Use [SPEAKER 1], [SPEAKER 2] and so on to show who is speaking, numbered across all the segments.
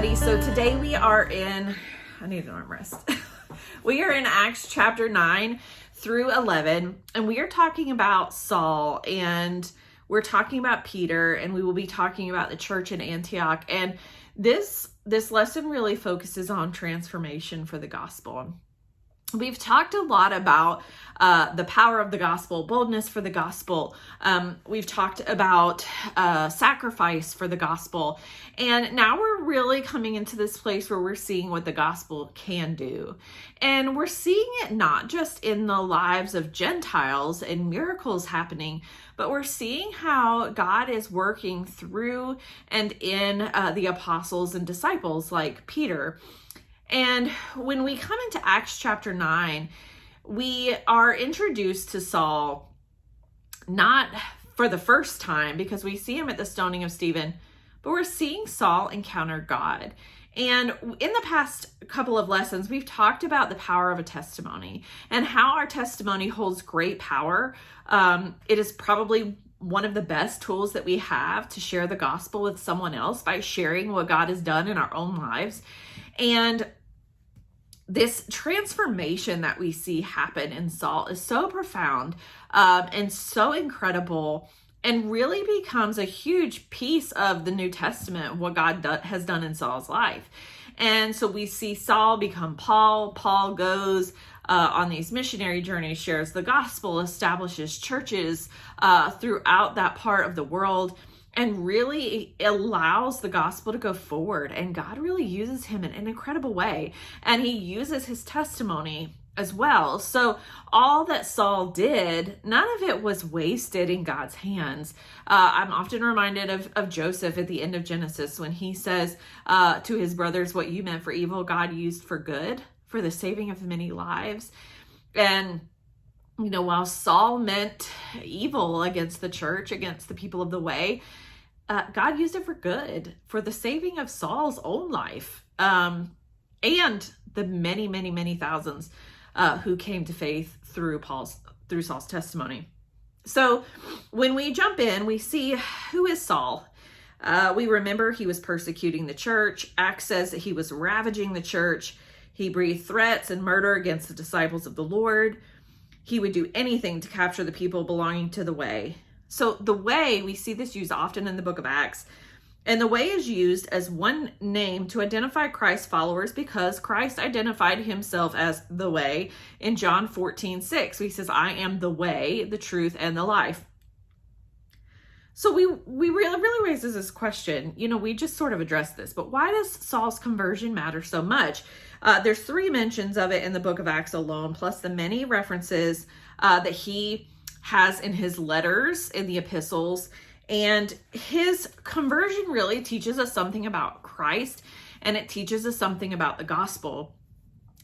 [SPEAKER 1] everybody. So today we are in, I need an armrest. We are in Acts chapter 9 through 11, and we are talking about Saul, and we're talking about Peter, and we will be talking about the church in Antioch. And this lesson really focuses on transformation for the gospel. We've talked a lot about the power of the gospel, boldness for the gospel. We've talked about sacrifice for the gospel. And now we're really coming into this place where we're seeing what the gospel can do. And we're seeing it not just in the lives of Gentiles and miracles happening, but we're seeing how God is working through and in the apostles and disciples like Peter. And when we come into Acts chapter 9, we are introduced to Saul, not for the first time, because we see him at the stoning of Stephen, but we're seeing Saul encounter God. And in the past couple of lessons, we've talked about the power of a testimony and how our testimony holds great power. It is probably one of the best tools that we have to share the gospel with someone else by sharing what God has done in our own lives. And this transformation that we see happen in Saul is so profound and so incredible, and really becomes a huge piece of the New Testament, what God has done in Saul's life. And so we see Saul become Paul. Paul goes on these missionary journeys, shares the gospel, establishes churches throughout that part of the world, and really allows the gospel to go forward. And God really uses him in an incredible way. And he uses his testimony as well. So all that Saul did, none of it was wasted in God's hands. I'm often reminded of Joseph at the end of Genesis when he says to his brothers, what you meant for evil, God used for good, for the saving of many lives. And while Saul meant evil against the church, against the people of the way, God used it for good, for the saving of Saul's own life, and the many, many, many thousands who came to faith through Saul's testimony. So when we jump in, we see, who is Saul? We remember he was persecuting the church. Acts says that he was ravaging the church. He breathed threats and murder against the disciples of the Lord. He would do anything to capture the people belonging to the way. So the way, we see this used often in the book of Acts. And the way is used as one name to identify Christ's followers because Christ identified himself as the way in John 14:6. He says, I am the way, the truth, and the life. So we really raises this question. We just sort of addressed this, but why does Saul's conversion matter so much? There's 3 mentions of it in the book of Acts alone, plus the many references that he has in his letters, in the epistles. And his conversion really teaches us something about Christ, and it teaches us something about the gospel.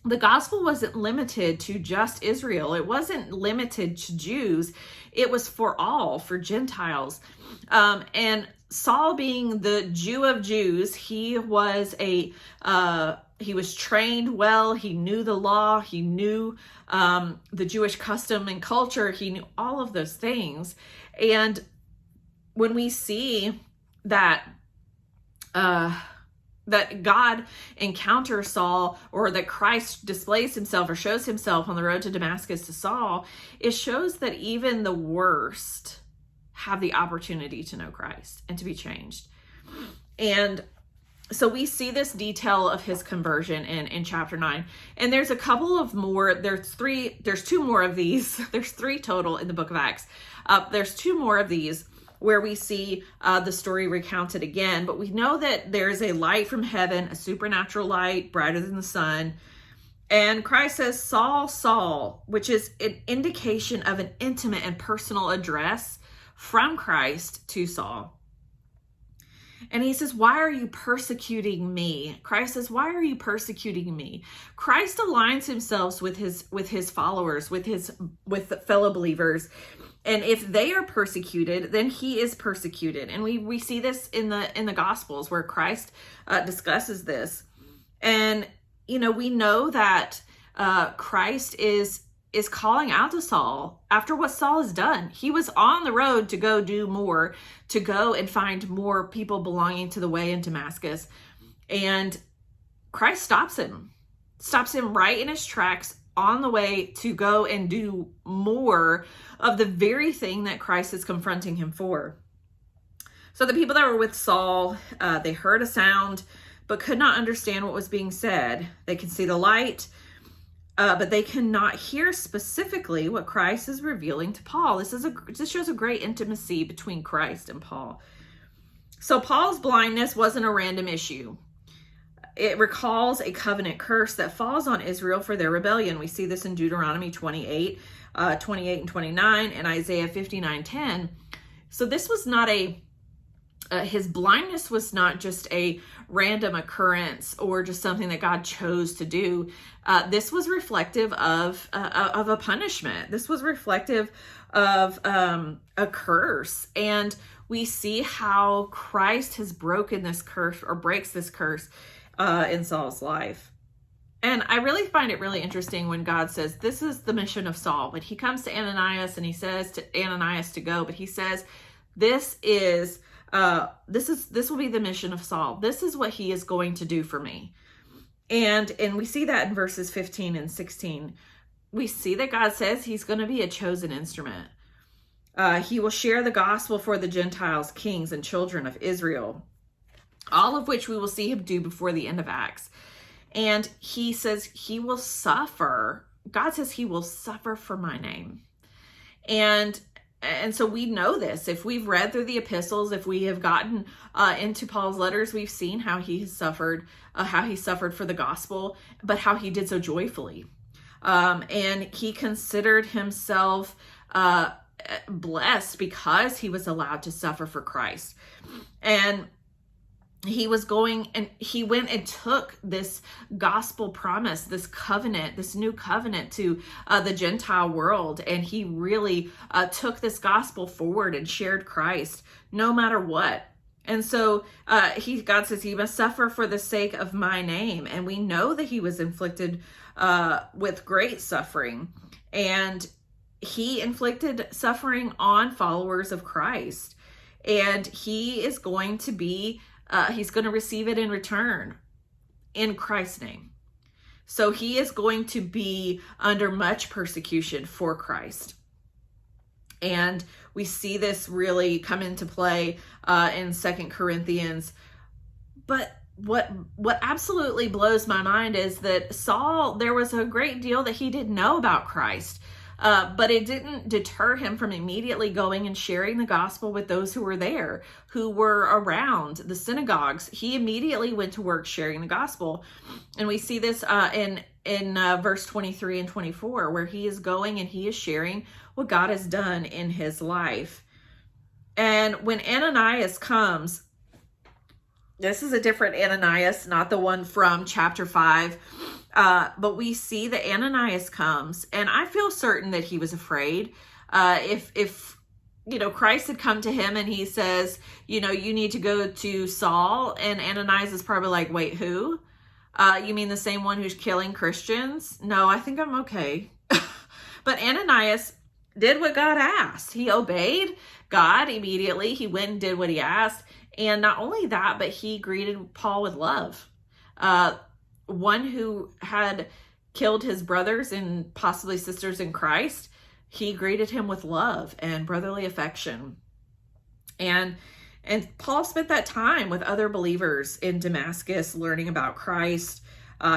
[SPEAKER 1] The gospel wasn't limited to just Israel. It wasn't limited to Jews. It was for all, for Gentiles. And Saul, being the Jew of Jews, he was trained well. He knew the law. He knew the Jewish custom and culture. He knew all of those things. And when we see that God encounters Saul, or that Christ displays himself or shows himself on the road to Damascus to Saul, it shows that even the worst have the opportunity to know Christ and to be changed. And so we see this detail of his conversion in chapter 9. And there's a couple of more, there's 2 more of these. There's 3 total in the book of Acts. There's 2 more of these where we see the story recounted again, but we know that there's a light from heaven, a supernatural light, brighter than the sun. And Christ says, Saul, Saul, which is an indication of an intimate and personal address from Christ to Saul. And he says, why are you persecuting me? Christ says, why are you persecuting me? Christ aligns himself with his followers, with the fellow believers. And if they are persecuted, then he is persecuted. And we see this in the Gospels where Christ discusses this. And, we know that Christ is calling out to Saul after what Saul has done. He was on the road to go do more, to go and find more people belonging to the way in Damascus. And Christ stops him right in his tracks on the way to go and do more of the very thing that Christ is confronting him for. So the people that were with Saul, they heard a sound, but could not understand what was being said. They could see the light, but they cannot hear specifically what Christ is revealing to Paul. This shows a great intimacy between Christ and Paul. So Paul's blindness wasn't a random issue. It recalls a covenant curse that falls on Israel for their rebellion. We see this in Deuteronomy 28 and 29, and Isaiah 59:10. So this was not his blindness was not just a random occurrence or just something that God chose to do. This was reflective of a punishment. This was reflective of a curse. And we see how Christ has broken this curse, or breaks this curse, in Saul's life. And I really find it really interesting when God says, this is the mission of Saul. But he comes to Ananias and he says to Ananias to go, but he says, this will be the mission of Saul. This is what he is going to do for me. And we see that in verses 15 and 16. We see that God says he's going to be a chosen instrument. He will share the gospel for the Gentiles, kings, and children of Israel, all of which we will see him do before the end of Acts. And he says he will suffer. God says he will suffer for my name. And so we know this. If we've read through the epistles, if we have gotten into Paul's letters, we've seen how he suffered for the gospel, but how he did so joyfully. And he considered himself blessed because he was allowed to suffer for Christ. And he went and took this gospel promise, this covenant, this new covenant to the Gentile world. And he really took this gospel forward and shared Christ no matter what. And so God says he must suffer for the sake of my name. And we know that he was inflicted with great suffering. And he inflicted suffering on followers of Christ. And he is going to be he's going to receive it in return in Christ's name. So he is going to be under much persecution for Christ. And we see this really come into play in 2 Corinthians. But what absolutely blows my mind is that Saul, there was a great deal that he didn't know about Christ. But it didn't deter him from immediately going and sharing the gospel with those who were there, who were around the synagogues. He immediately went to work sharing the gospel. And we see this in verse 23 and 24, where he is going and he is sharing what God has done in his life. And when Ananias comes, this is a different Ananias, not the one from chapter 5. But we see that Ananias comes, and I feel certain that he was afraid. If Christ had come to him and he says, you need to go to Saul, and Ananias is probably like, wait, who? You mean the same one who's killing Christians? No, I think I'm okay. But Ananias did what God asked. He obeyed God immediately. He went and did what he asked. And not only that, but he greeted Paul with love. One who had killed his brothers and possibly sisters in Christ, he greeted him with love and brotherly affection. And Paul spent that time with other believers in Damascus learning about Christ.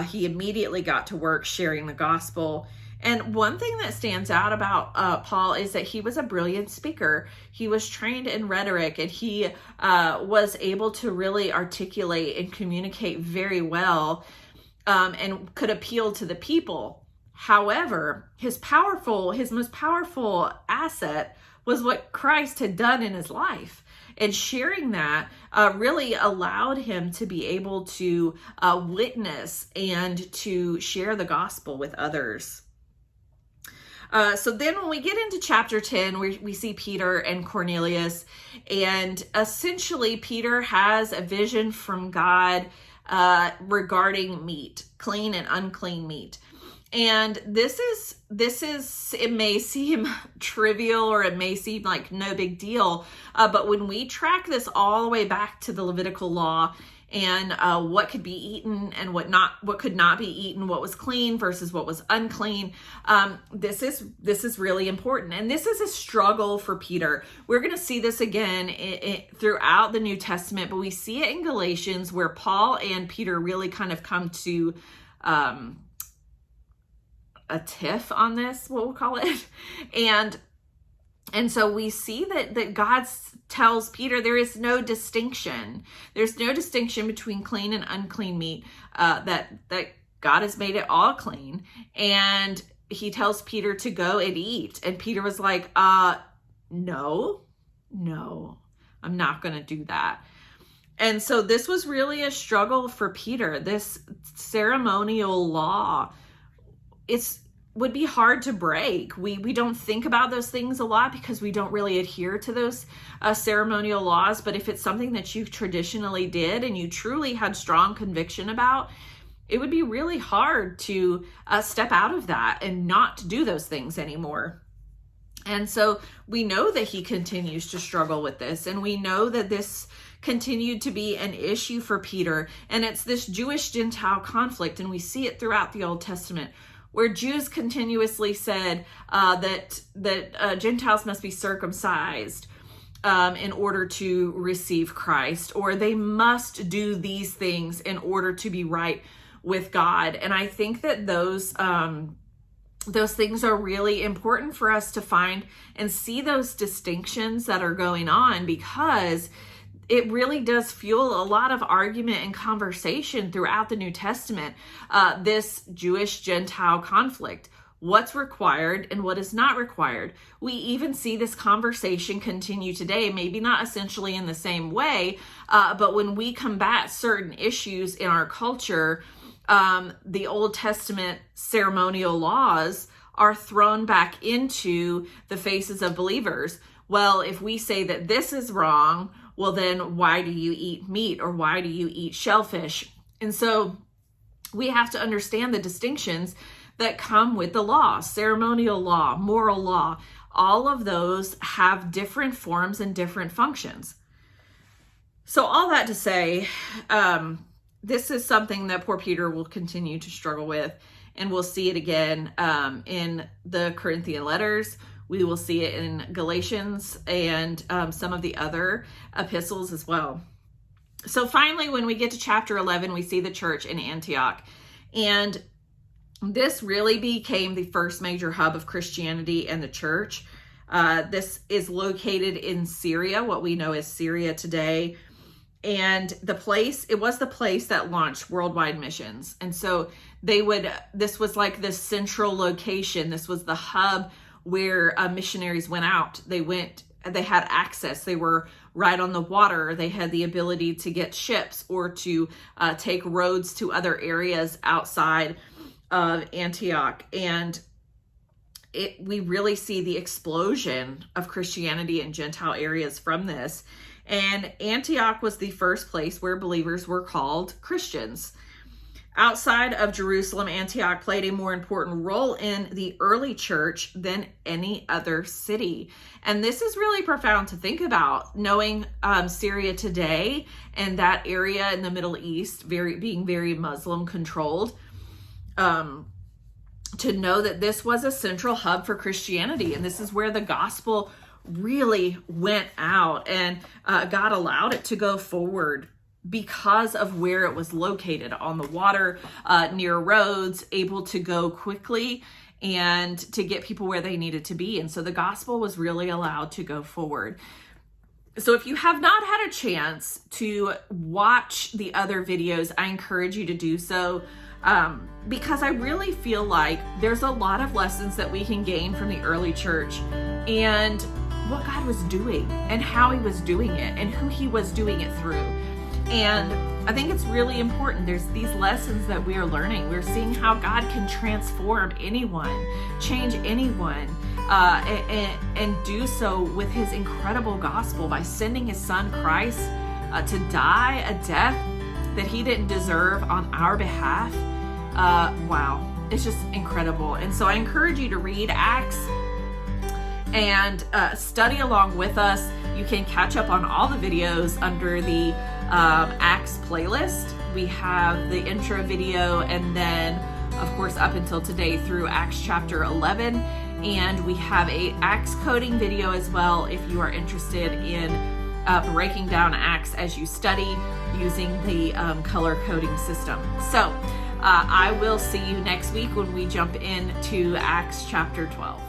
[SPEAKER 1] He immediately got to work sharing the gospel. And one thing that stands out about Paul is that he was a brilliant speaker. He was trained in rhetoric, and he was able to really articulate and communicate very well. And could appeal to the people. However, his most powerful asset was what Christ had done in his life. And sharing that really allowed him to be able to witness and to share the gospel with others. So then when we get into chapter 10, we see Peter and Cornelius. And essentially, Peter has a vision from God regarding meat, clean and unclean meat. And this is, it may seem trivial, or it may seem like no big deal. But when we track this all the way back to the Levitical law and what could be eaten and what could not be eaten, what was clean versus what was unclean. This is really important, and this is a struggle for Peter. We're going to see this again throughout the New Testament, but we see it in Galatians, where Paul and Peter really kind of come to a tiff on this, what we'll call it. And so we see that God tells Peter there is no distinction. There's no distinction between clean and unclean meat, that God has made it all clean. And he tells Peter to go and eat. And Peter was like, no, I'm not going to do that. And so this was really a struggle for Peter. This ceremonial law, would be hard to break. We don't think about those things a lot because we don't really adhere to those ceremonial laws. But if it's something that you traditionally did and you truly had strong conviction about, it would be really hard to step out of that and not do those things anymore. And so we know that he continues to struggle with this, and we know that this continued to be an issue for Peter. And it's this Jewish-Gentile conflict, and we see it throughout the Old Testament, where Jews continuously said that Gentiles must be circumcised in order to receive Christ, or they must do these things in order to be right with God. And I think that those things are really important for us to find and see those distinctions that are going on, because it really does fuel a lot of argument and conversation throughout the New Testament, this Jewish-Gentile conflict. What's required and what is not required. We even see this conversation continue today, maybe not essentially in the same way, but when we combat certain issues in our culture, the Old Testament ceremonial laws are thrown back into the faces of believers. Well, if we say that this is wrong, well, then why do you eat meat, or why do you eat shellfish? And so we have to understand the distinctions that come with the law, ceremonial law, moral law. All of those have different forms and different functions. So all that to say, this is something that poor Peter will continue to struggle with, and we'll see it again in the Corinthian letters. We will see it in Galatians and some of the other epistles as well. So finally, when we get to chapter 11, we see the church in Antioch. And this really became the first major hub of Christianity and the church. This is located in Syria, what we know as Syria today. And it was the place that launched worldwide missions. And so this was like the central location. This was the hub where missionaries went out. They had access. They were right on the water. They had the ability to get ships or to take roads to other areas outside of Antioch. And we really see the explosion of Christianity in Gentile areas from this. And Antioch was the first place where believers were called Christians. Outside of Jerusalem, Antioch played a more important role in the early church than any other city. And this is really profound to think about, knowing Syria today and that area in the Middle East being very Muslim controlled, to know that this was a central hub for Christianity. And this is where the gospel really went out, and God allowed it to go forward because of where it was located, on the water, near roads, able to go quickly and to get people where they needed to be. And so the gospel was really allowed to go forward. So if you have not had a chance to watch the other videos, I encourage you to do so, because I really feel like there's a lot of lessons that we can gain from the early church and what God was doing and how he was doing it and who he was doing it through. And I think it's really important. There's these lessons that we are learning. We're seeing how God can transform anyone, change anyone, and do so with his incredible gospel by sending his son Christ to die a death that he didn't deserve on our behalf. Wow, it's just incredible. And so I encourage you to read Acts and study along with us. You can catch up on all the videos under the Acts playlist. We have the intro video, and then of course up until today through Acts chapter 11. And we have a Acts coding video as well if you are interested in breaking down Acts as you study using the color coding system. So I will see you next week when we jump into Acts chapter 12.